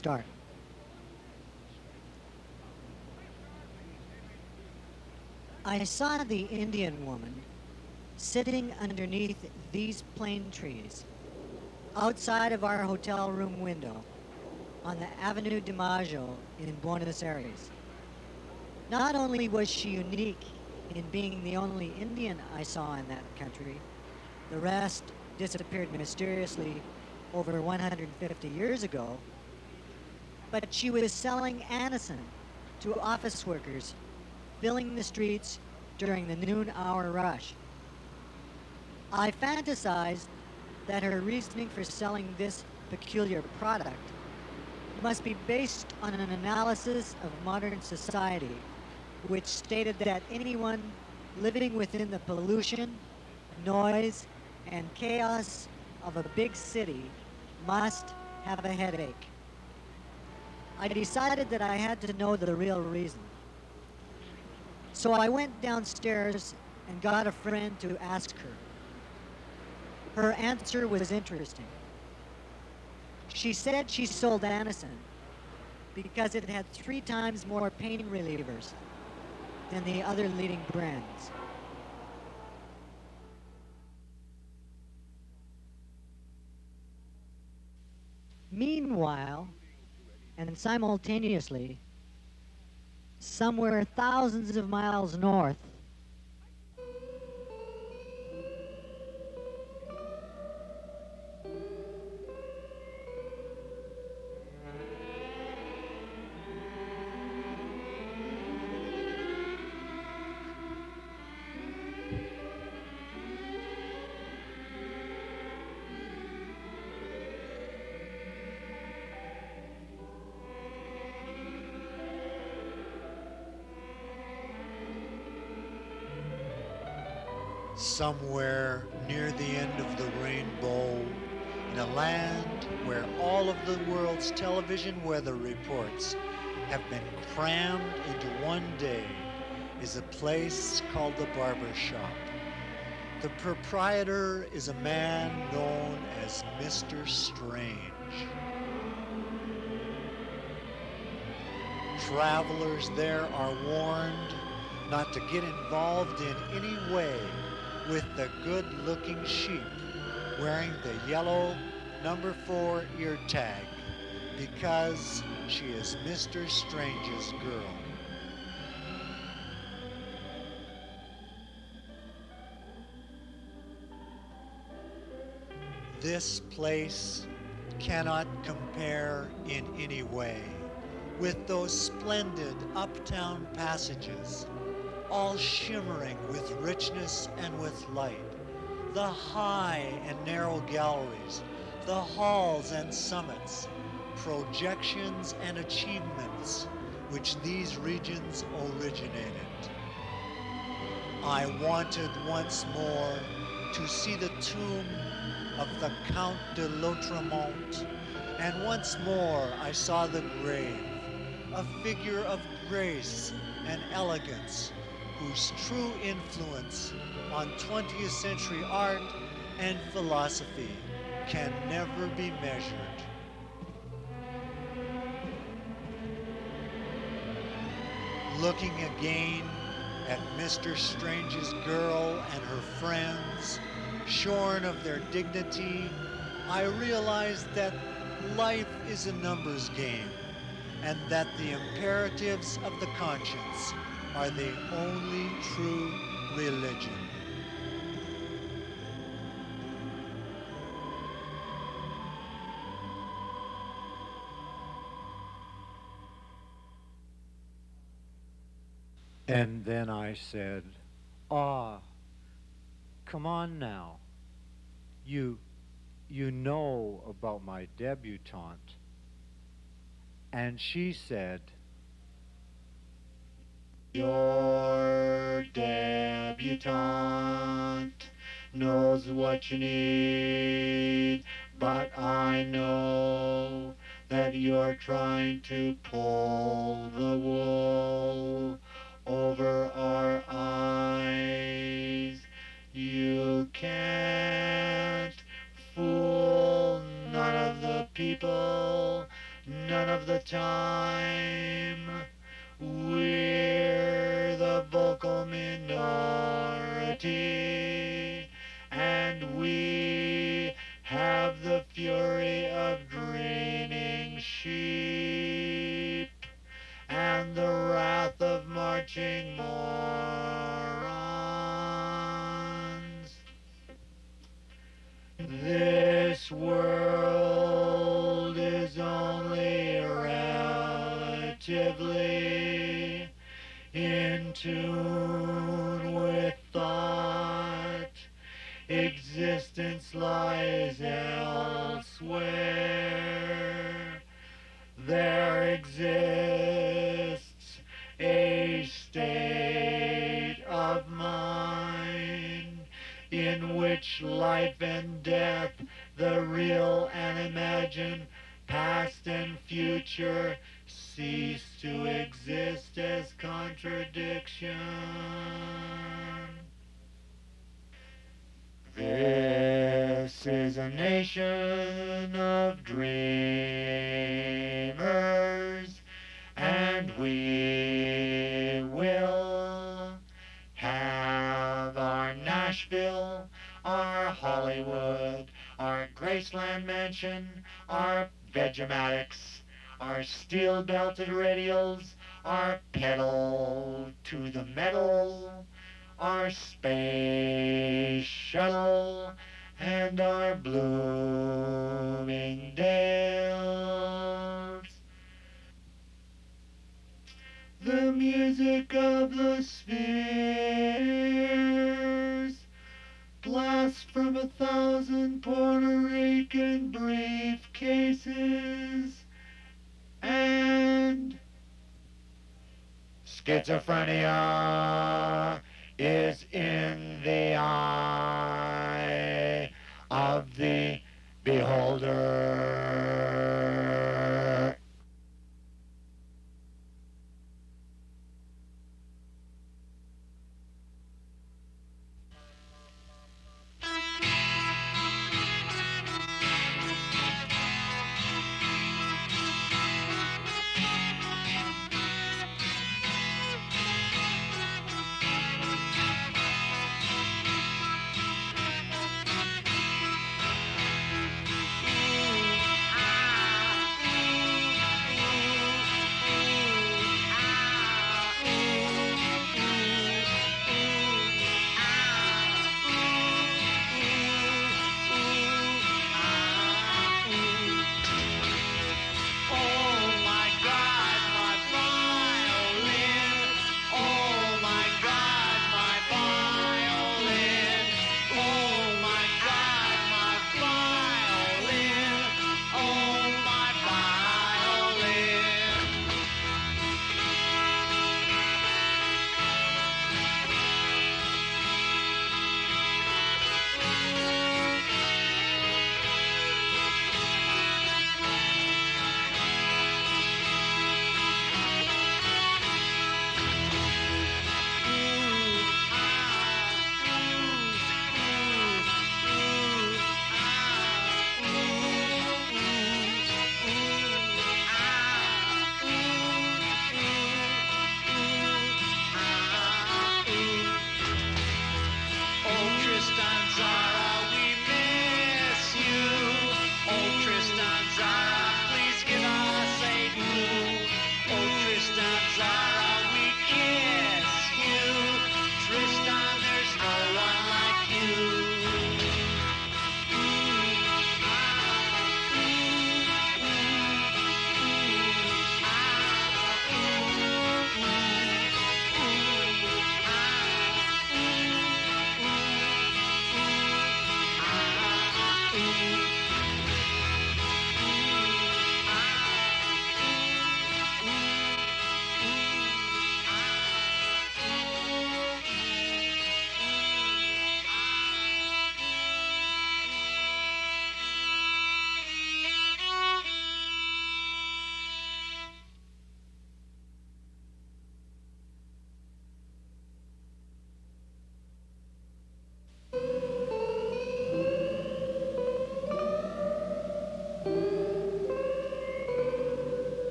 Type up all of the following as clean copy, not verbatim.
start. I saw the Indian woman sitting underneath these plane trees outside of our hotel room window on the Avenue de Mayo in Buenos Aires. Not only was she unique in being the only Indian I saw in that country, the rest disappeared mysteriously over 150 years ago, but she was selling Anison to office workers filling the streets during the noon hour rush. I fantasized that her reasoning for selling this peculiar product must be based on an analysis of modern society, which stated that anyone living within the pollution, noise, and chaos of a big city must have a headache. I decided that I had to know the real reason. So I went downstairs and got a friend to ask her. Her answer was interesting. She said she sold Anison because it had 3 times more pain relievers than the other leading brands. Meanwhile, and simultaneously, somewhere thousands of miles north, somewhere near the end of the rainbow, in a land where all of the world's television weather reports have been crammed into one day, is a place called the Barber Shop. The proprietor is a man known as Mr. Strange. Travelers there are warned not to get involved in any way with the good-looking sheep wearing the yellow number 4 ear tag, because she is Mr. Strange's girl. This place cannot compare in any way with those splendid uptown passages, all shimmering with richness and with light, the high and narrow galleries, the halls and summits, projections and achievements which these regions originated. I wanted once more to see the tomb of the Count de Lautremont, and once more I saw the grave, a figure of grace and elegance, whose true influence on 20th century art and philosophy can never be measured. Looking again at Mr. Strange's girl and her friends, shorn of their dignity, I realized that life is a numbers game, and that the imperatives of the conscience are the only true religion. And then I said, come on now. You know about my debutante. And she said, your debutante knows what you need, but I know that you're trying to pull the wool over our eyes. You can't fool none of the people, none of of the time. We're the vocal minority, and we have the fury of dreaming sheep and the wrath of marching morons. This world is only relatively in tune with thought. Existence lies elsewhere. There exists a state of mind in which life and death, the real and imagined, past and future, cease to exist as contradiction. This is a nation of dreamers, and we will have our Nashville, our Hollywood, our Graceland Mansion, our Vegematics, our steel-belted radials, our pedal to the metal, our space shuttle, and our Bloomingdales. The music of the spheres blasts from 1,000 Puerto Rican briefcases, and schizophrenia is in the eye of the beholder. Tristan Tzara, we miss you. Oh, Tristan Tzara, please give us a clue. Oh, Tristan Tzara, we kiss you. Tristan, there's no one like you.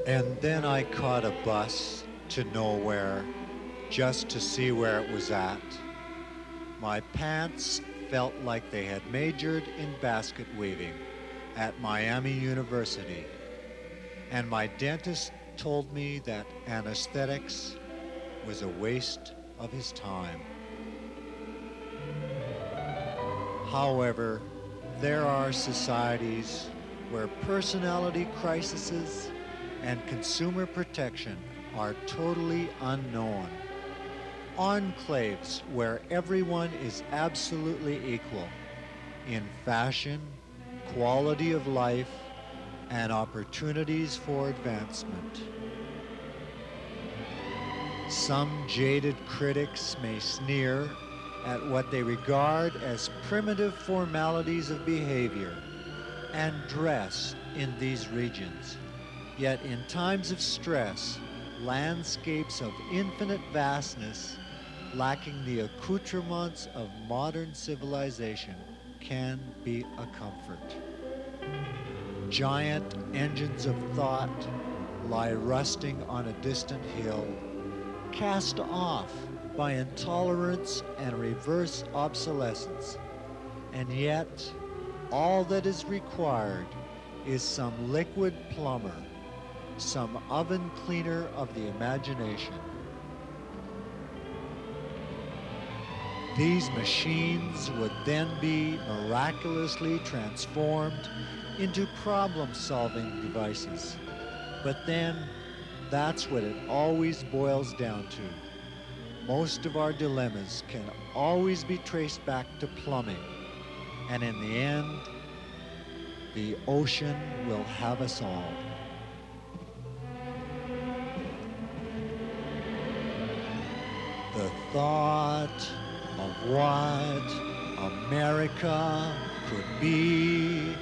And then I caught a bus to nowhere just to see where it was at. My pants felt like they had majored in basket weaving at Miami University. And my dentist told me that anesthetics was a waste of his time. However, there are societies where personality crises and consumer protection are totally unknown. Enclaves where everyone is absolutely equal in fashion, quality of life, and opportunities for advancement. Some jaded critics may sneer at what they regard as primitive formalities of behavior and dress in these regions. Yet in times of stress, landscapes of infinite vastness, lacking the accoutrements of modern civilization, can be a comfort. Giant engines of thought lie rusting on a distant hill, cast off by intolerance and reverse obsolescence. And yet, all that is required is some liquid plumber, some oven cleaner of the imagination. These machines would then be miraculously transformed into problem-solving devices. But then, that's what it always boils down to. Most of our dilemmas can always be traced back to plumbing. And in the end, the ocean will have us all. The thought of what America could be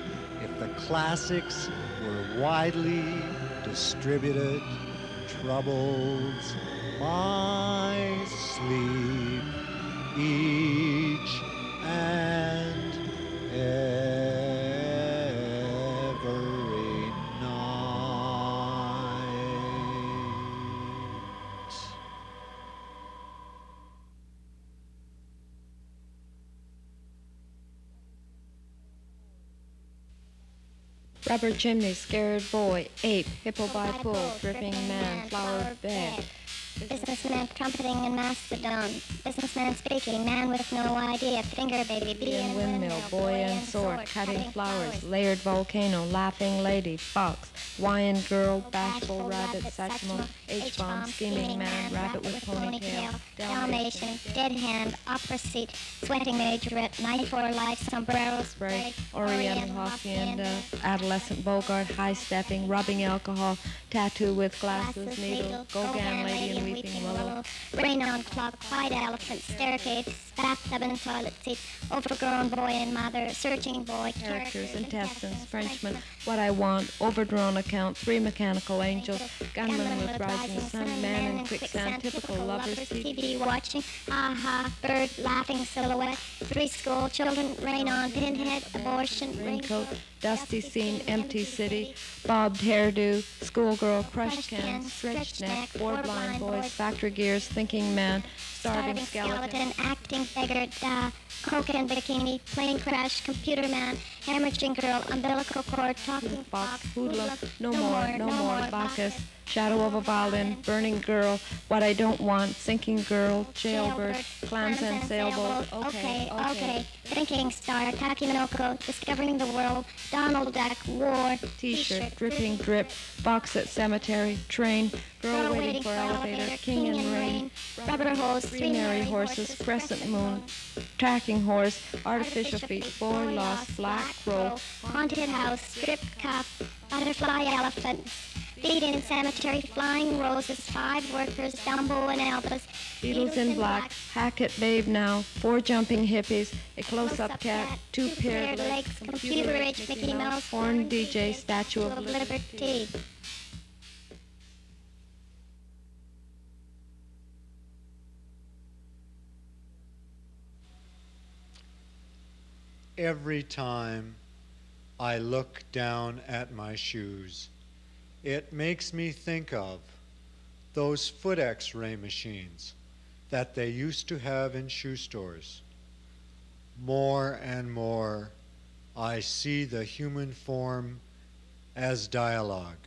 if the classics were widely distributed troubles my sleep each and every night. Rubber chimney, scared boy, ape, hippo by pool, dripping man, flower bed. Businessman trumpeting in Mastodon. Businessman speaking, man with no idea. Finger baby, bee and Windmill, boy and sword, cutting flowers, layered volcano, laughing lady, fox, Hawaiian girl, bashful rabbit, Satchmo, H-bomb, scheming man, rabbit with ponytail, Dalmatian, dead hand, opera seat, sweating majorette, 94 life, sombrero spray, Oriental hacienda, adolescent Bogart, high-stepping, rubbing alcohol, tattoo with glasses, needle, Gauguin lady and weeping willow, rain on clock, white elephant, staircase, bathtub and toilet seat, overgrown boy and mother, searching boy, characters, intestines, Frenchman, what I want, overdrawn account, 3 mechanical angels, gunman with rising sun, man in quicksand, typical lovers, TV watching, aha, bird, laughing silhouette, 3 school children, rain on pinhead, abortion, raincoat, dusty scene, empty city, bobbed hairdo, schoolgirl, crushed can, stretched neck, war-blind boys, factory gears, thinking man, starving skeleton, acting beggar, coke and bikini, plane crash, computer man, hemorrhaging girl, umbilical cord, talking fox, hoodlum, no more, Bacchus, shadow of a violin, burning girl, what I don't want, sinking girl, jailbird, clams and sailboat, okay, thinking star, Takinoko, discovering the world, Donald Duck, war, t-shirt, dripping drip, box at cemetery, train, girl waiting for elevator, king in rain, rubber hose, 3 merry horses, crescent moon, tracking horse, artificial feet, boy lost, black roll, haunted house, strip cuff, butterfly elephant, feet in cemetery, flying roses, 5 workers, Dumbo and Elvis, Beatles in black, Hackett babe now, 4 jumping hippies, a close-up cat, 2 paired legs, computer age, Mickey Mouse, horn DJ, Statue of Liberty. Every time I look down at my shoes, It makes me think of those foot x-ray machines that they used to have in shoe stores. More and more, I see the human form as dialogue.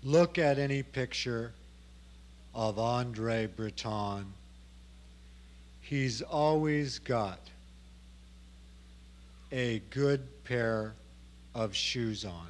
Look at any picture of Andre Breton. He's always got a good pair of shoes on.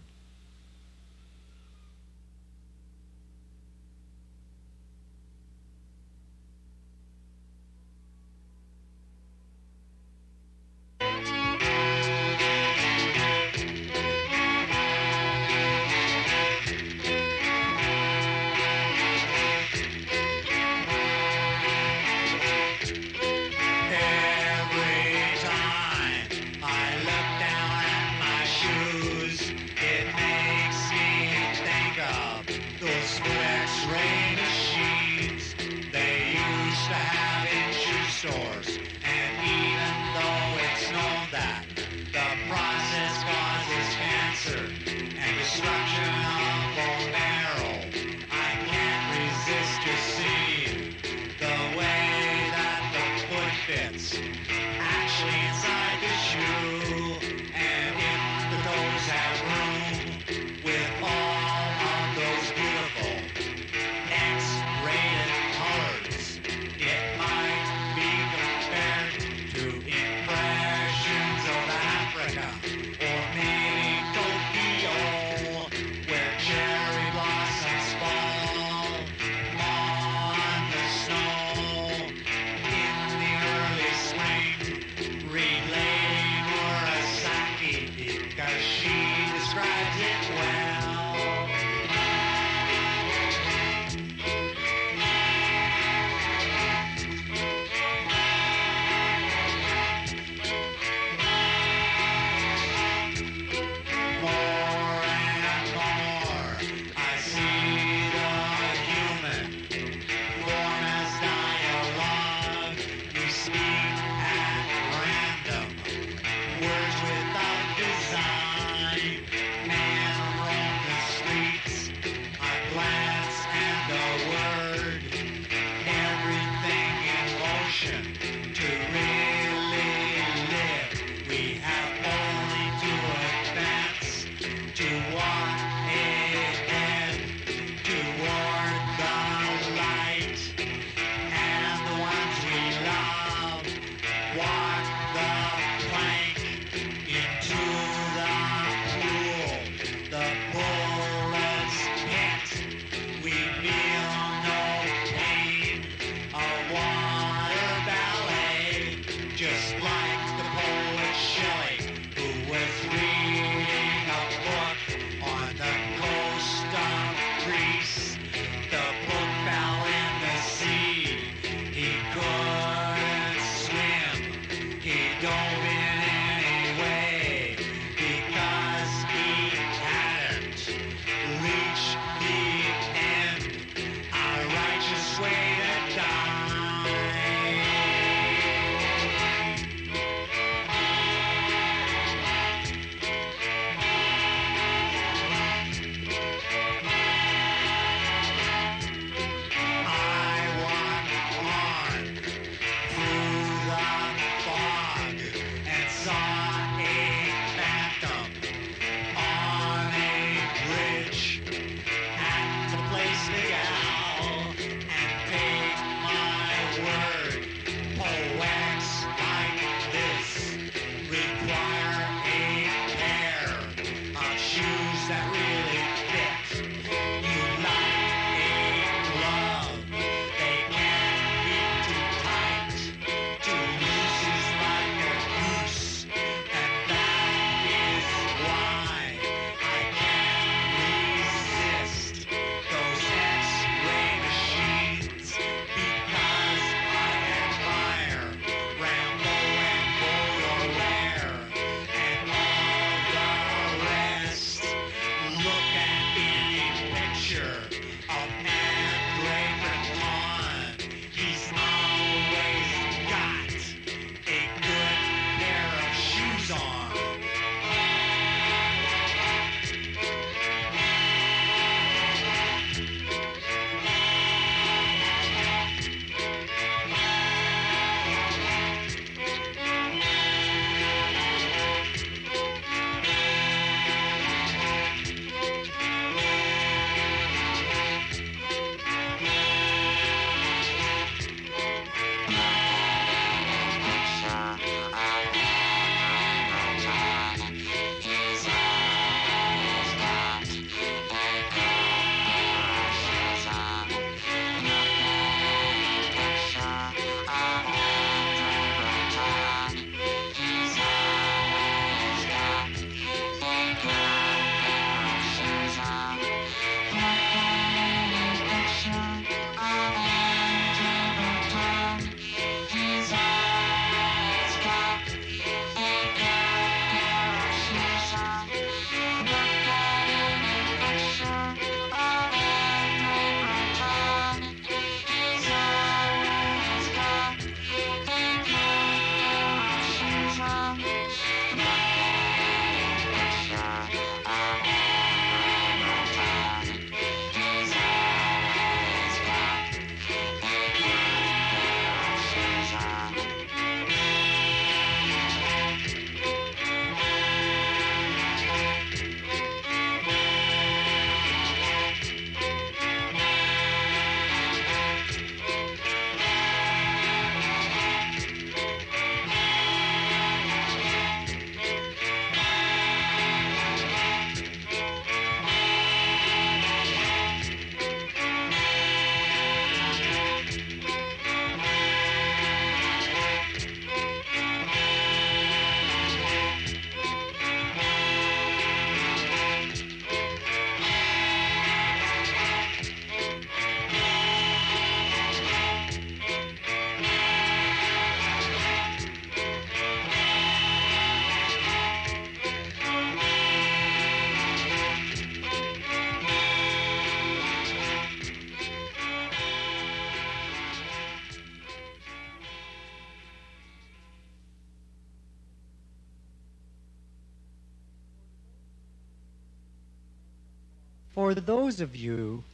For those of you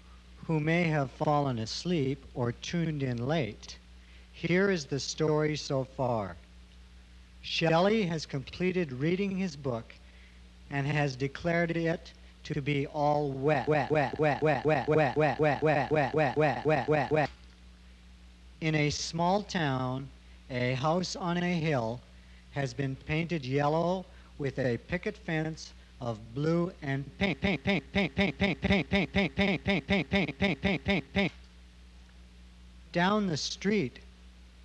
who may have fallen asleep or tuned in late, here is the story so far. Shelley has completed reading his book and has declared it to be all wet. In a small town, a house on a hill has been painted yellow with a picket fence of blue and pink. Down the street,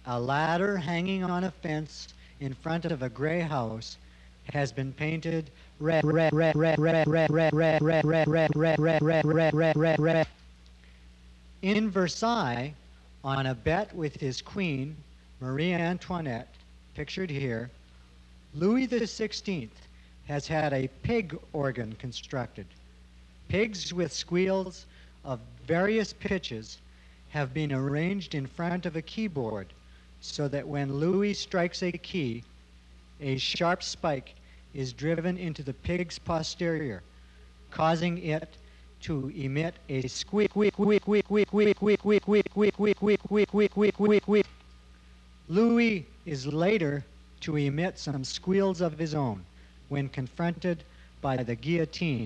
a ladder hanging on a fence in front of a gray house has been painted red. In Versailles, on a bet with his queen, Marie Antoinette, pictured here, Louis XVI has had a pig organ constructed. Pigs with squeals of various pitches have been arranged in front of a keyboard so that when Louis strikes a key, a sharp spike is driven into the pig's posterior, causing it to emit a squeak. Louis is later to emit some squeals of his own when confronted by the guillotine.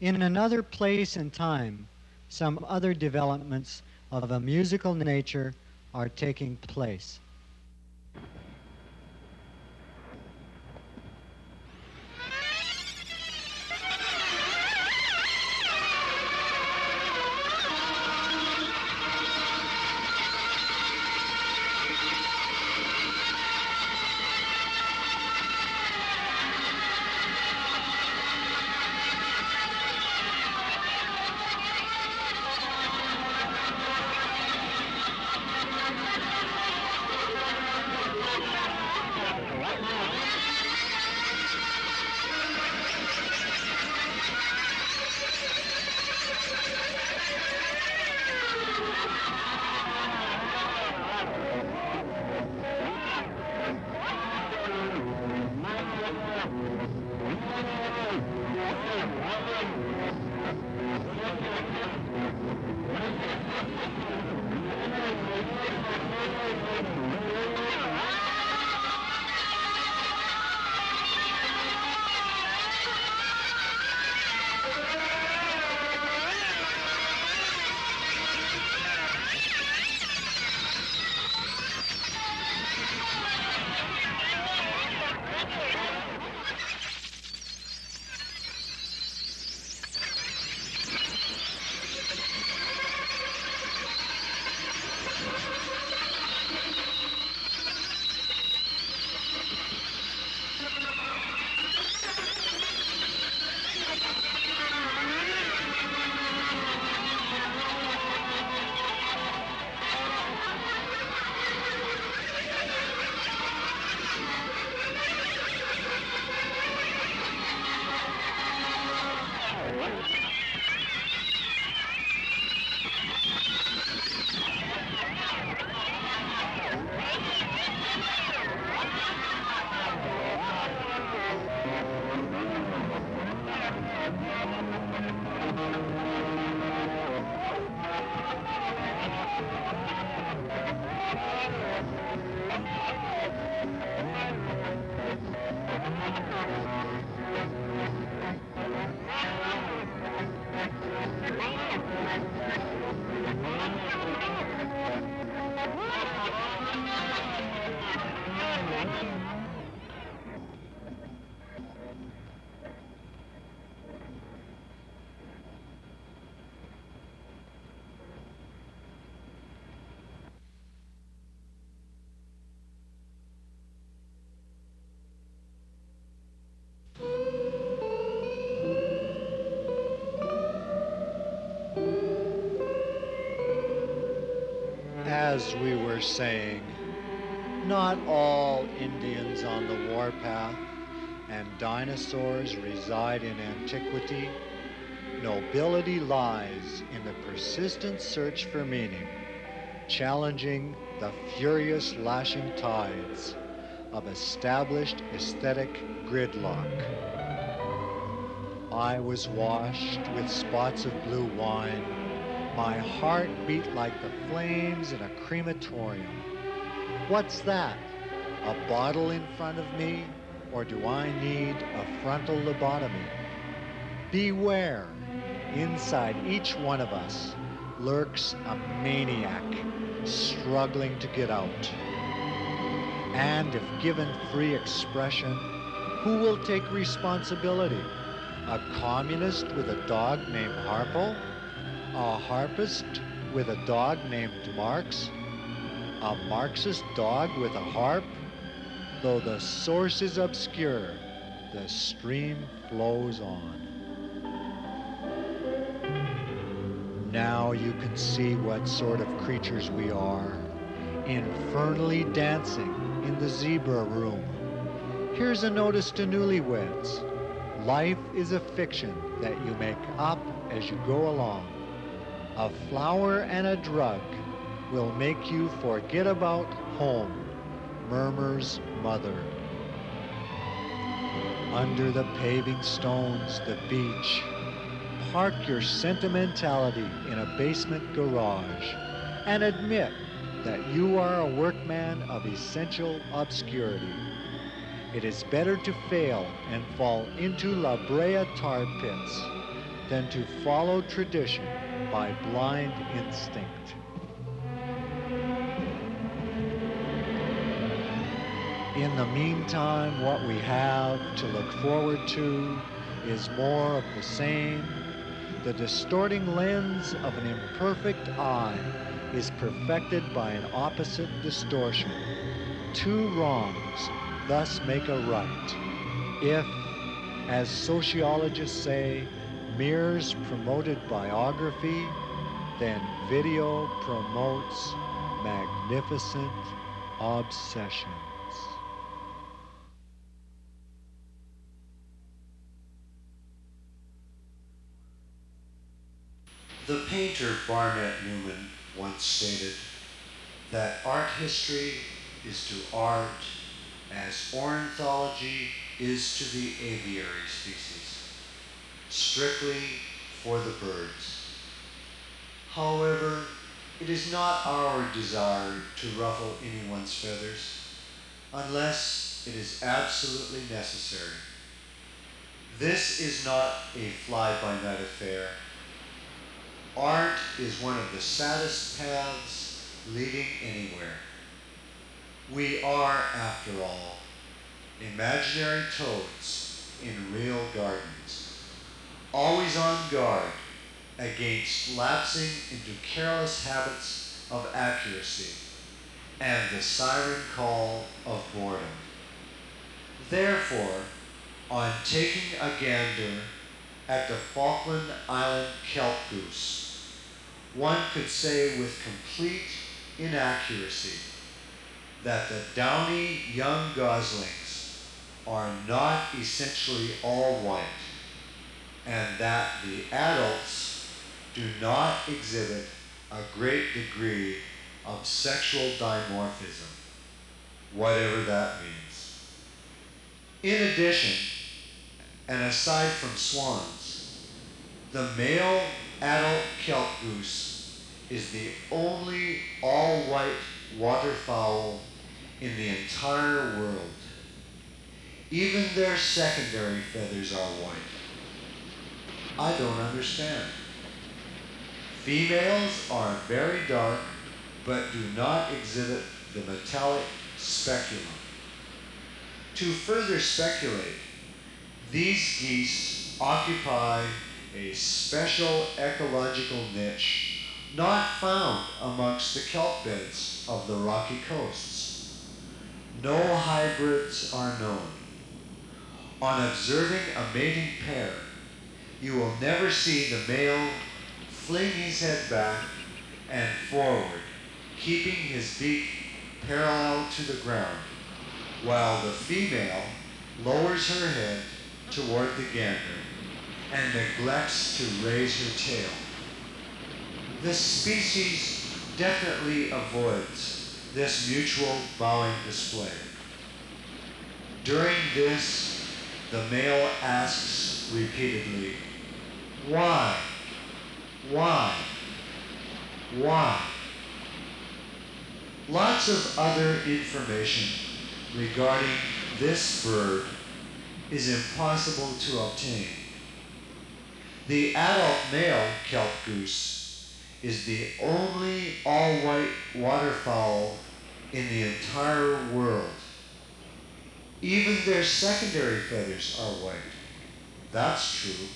In another place and time, some other developments of a musical nature are taking place. As we were saying, not all Indians on the warpath and dinosaurs reside in antiquity. Nobility lies in the persistent search for meaning, challenging the furious lashing tides of established aesthetic gridlock. I was washed with spots of blue wine. My heart beat like the flames in a crematorium. What's that? A bottle in front of me? Or do I need a frontal lobotomy? Beware, inside each one of us lurks a maniac struggling to get out. And if given free expression, who will take responsibility? A communist with a dog named Harpo? A harpist with a dog named Marx? A Marxist dog with a harp? Though the source is obscure, the stream flows on. Now you can see what sort of creatures we are, infernally dancing in the zebra room. Here's a notice to newlyweds. Life is a fiction that you make up as you go along. A flower and a drug will make you forget about home, murmurs mother. Under the paving stones, the beach, park your sentimentality in a basement garage and admit that you are a workman of essential obscurity. It is better to fail and fall into La Brea tar pits than to follow tradition by blind instinct. In the meantime, what we have to look forward to is more of the same. The distorting lens of an imperfect eye is perfected by an opposite distortion. Two wrongs thus make a right. If, as sociologists say, mirrors promoted biography, then video promotes magnificent obsessions. The painter Barnett Newman once stated that art history is to art as ornithology is to the aviary species, strictly for the birds. However, it is not our desire to ruffle anyone's feathers unless it is absolutely necessary. This is not a fly-by-night affair. Art is one of the saddest paths leading anywhere. We are, after all, imaginary toads in real gardens, always on guard against lapsing into careless habits of accuracy and the siren call of boredom. Therefore, on taking a gander at the Falkland Island kelp goose, one could say with complete inaccuracy that the downy young goslings are not essentially all white, and that the adults do not exhibit a great degree of sexual dimorphism, whatever that means. In addition, and aside from swans, the male adult kelp goose is the only all-white waterfowl in the entire world. Even their secondary feathers are white. I don't understand. Females are very dark, but do not exhibit the metallic speculum. To further speculate, these geese occupy a special ecological niche not found amongst the kelp beds of the rocky coasts. No hybrids are known. On observing a mating pair, you will never see the male fling his head back and forward, keeping his beak parallel to the ground, while the female lowers her head toward the gander and neglects to raise her tail. This species definitely avoids this mutual bowing display. During this, the male asks repeatedly, why? Why? Why? Lots of other information regarding this bird is impossible to obtain. The adult male kelp goose is the only all-white waterfowl in the entire world. Even their secondary feathers are white. That's true.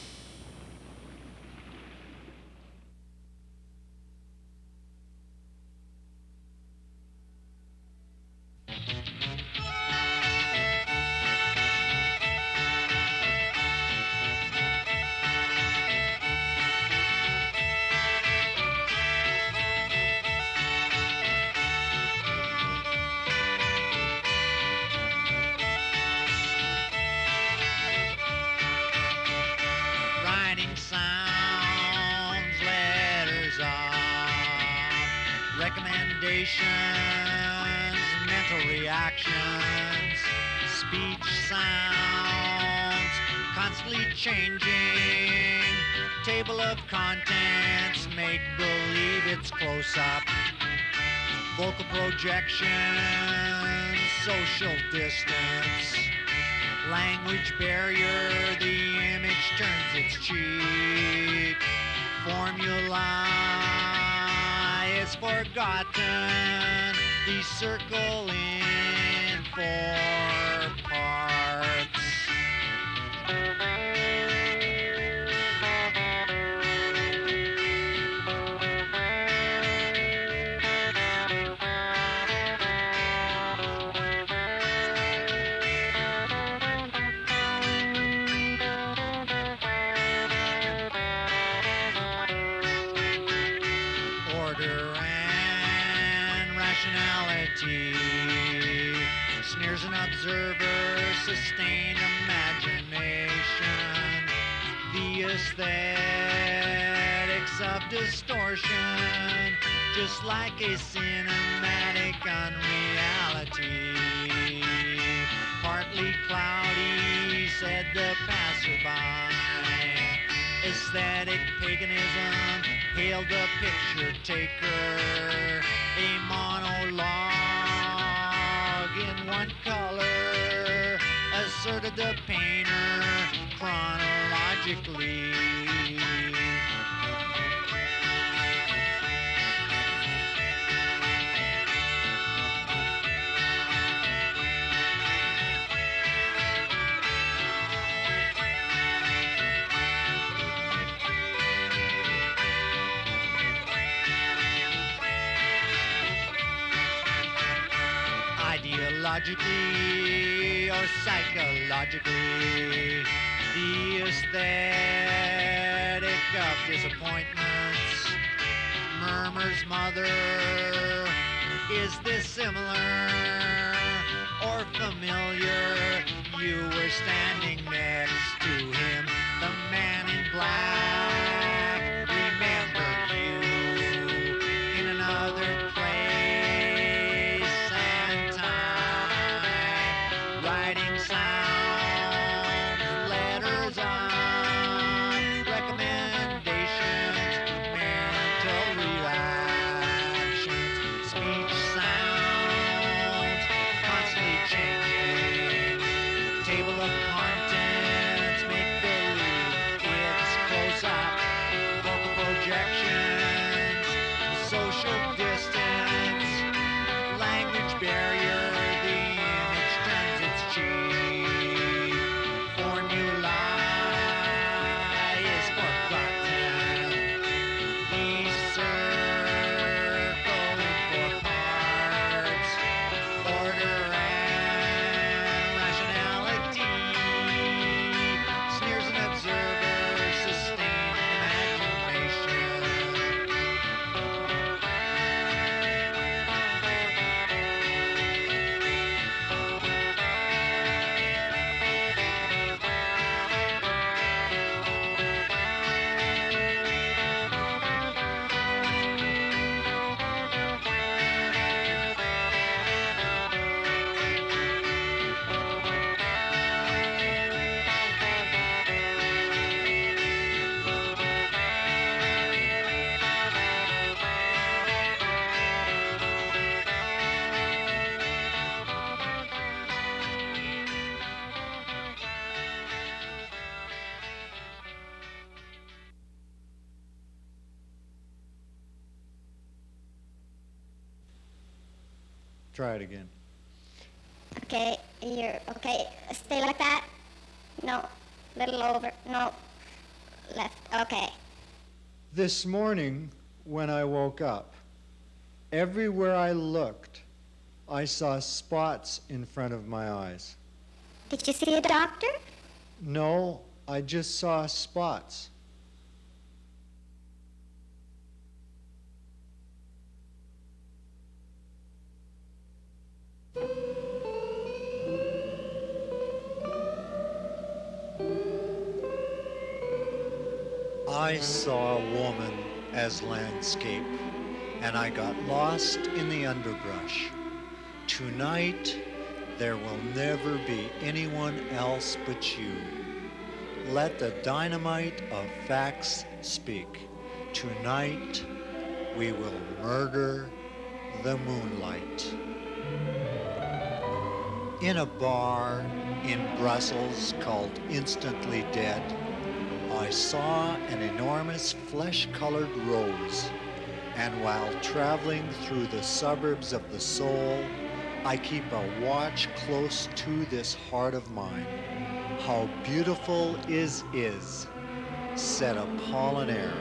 Writing sounds, letters of recommendations, mental reactions, speech sounds, constantly changing, table of contents, make believe it's close up, vocal projections, social distance, language barrier, the image turns its cheek. Formula is forgotten. The circle in 4 parts. Order and rationality, sneers an observer, sustained imagination, the aesthetics of distortion, just like a cinematic unreality. Partly cloudy, said the passerby. Aesthetic paganism hailed the picture taker, a monologue in one color, asserted the painter chronologically. Ideologically or psychologically, the aesthetic of disappointments, murmurs mother, is this similar or familiar? You were standing next to him, the man in black, remembered you in another place and time, writing sounds, letters on, recommendations, mental reactions, speech sounds, constantly changing, table of contents, Try it again. Okay, here. Okay, stay like that. No, little over. No, left. Okay. This morning, when I woke up, everywhere I looked, I saw spots in front of my eyes. Did you see a doctor? No, I just saw spots. I saw a woman as landscape, and I got lost in the underbrush. Tonight, there will never be anyone else but you. Let the dynamite of facts speak. Tonight, we will murder the moonlight. In a bar in Brussels called Instantly Dead, I saw an enormous flesh-colored rose, and while traveling through the suburbs of the soul, I keep a watch close to this heart of mine. How beautiful is, said Apollinaire.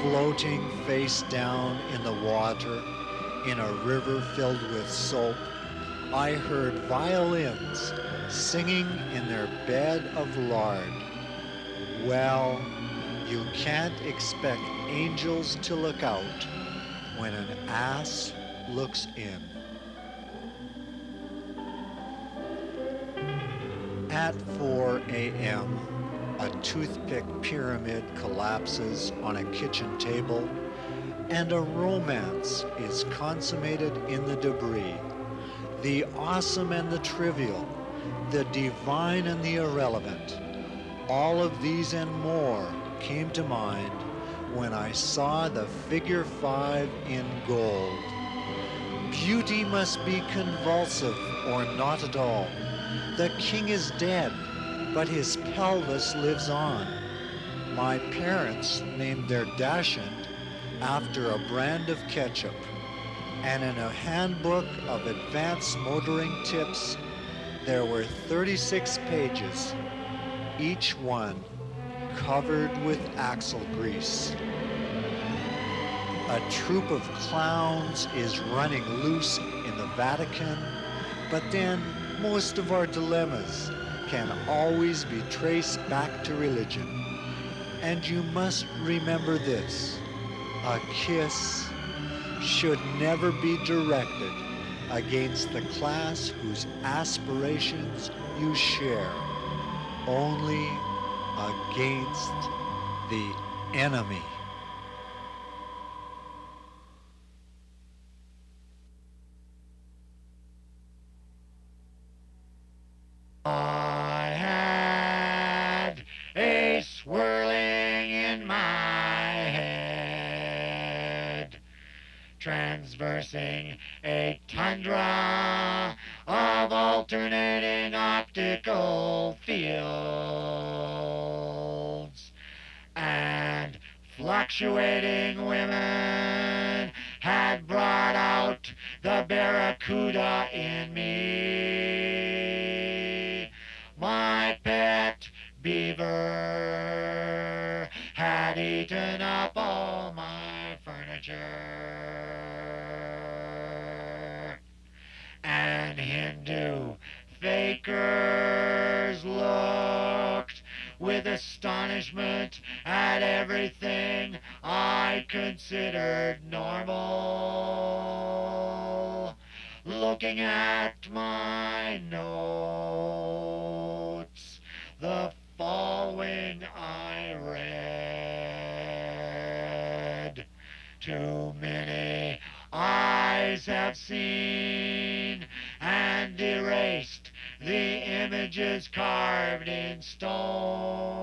Floating face down in the water, in a river filled with soap, I heard violins singing in their bed of lard. Well, you can't expect angels to look out when an ass looks in. At 4 a.m., a toothpick pyramid collapses on a kitchen table, and a romance is consummated in the debris. The awesome and the trivial, the divine and the irrelevant, all of these and more came to mind when I saw the figure 5 in gold. Beauty must be convulsive or not at all. The king is dead, but his pelvis lives on. My parents named their dachshund after a brand of ketchup, and in a handbook of advanced motoring tips, there were 36 pages, each one covered with axle grease. A troupe of clowns is running loose in the Vatican, but then most of our dilemmas can always be traced back to religion. And you must remember this: a kiss should never be directed against the class whose aspirations you share, only against the enemy. I had a swirling in my head, transversing a tundra of alternating optical fields, and fluctuating women had brought out the barracuda in me. My pet beaver had eaten up all my furniture, and Hindu fakers looked with astonishment at everything I considered normal. Looking at my notes, the following I read: too many eyes have seen and erased the images carved in stone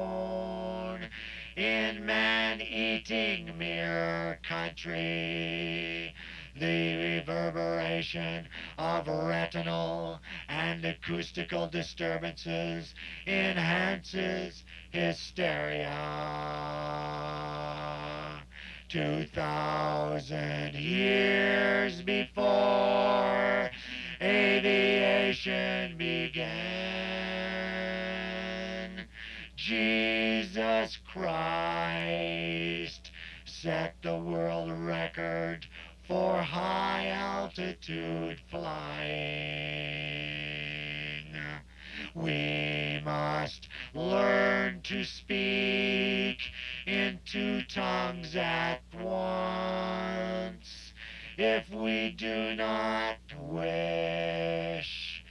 in man-eating mere country. The reverberation of retinal and acoustical disturbances enhances hysteria. 2,000 years years before aviation began. Jesus Christ set the world record for high altitude flying. We must learn to speak in two tongues at once if we do not wish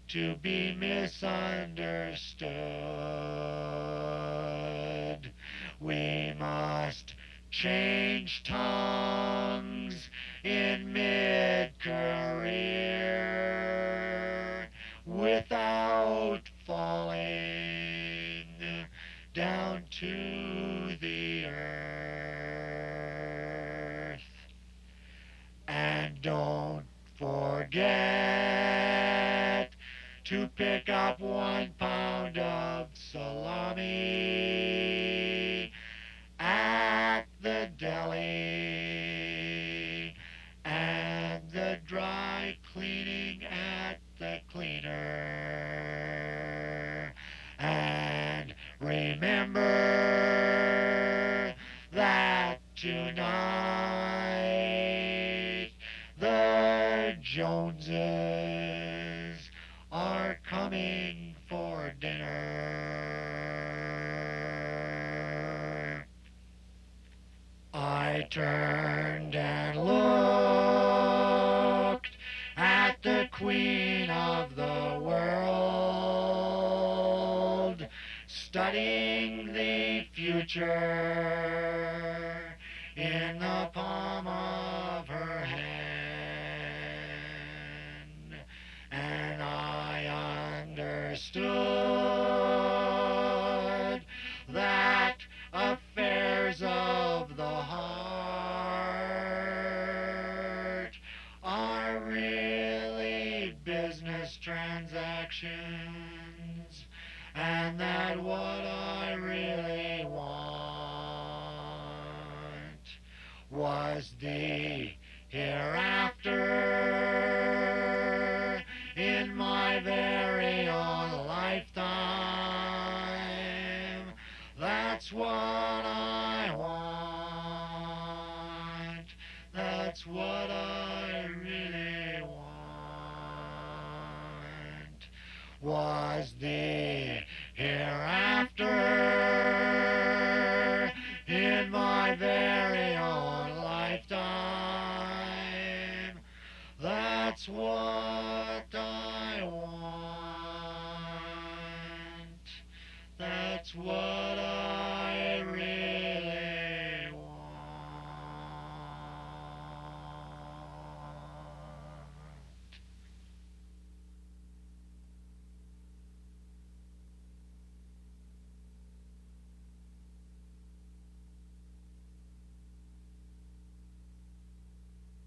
to be misunderstood. We must change tongues in mid-career without falling down to the earth. And don't forget to pick up 1 pound of salami at the deli and the dry cleaning at the cleaner. And remember that tonight the Joneses are coming for dinner. I turned and looked at the Queen of the world, studying the future in the palm of her hand. And I understood that affairs of the heart are really business transactions, and that what I really want was the hereafter in my very own lifetime. That's what I want. That's what I really want. Was the hereafter in my very own lifetime. That's what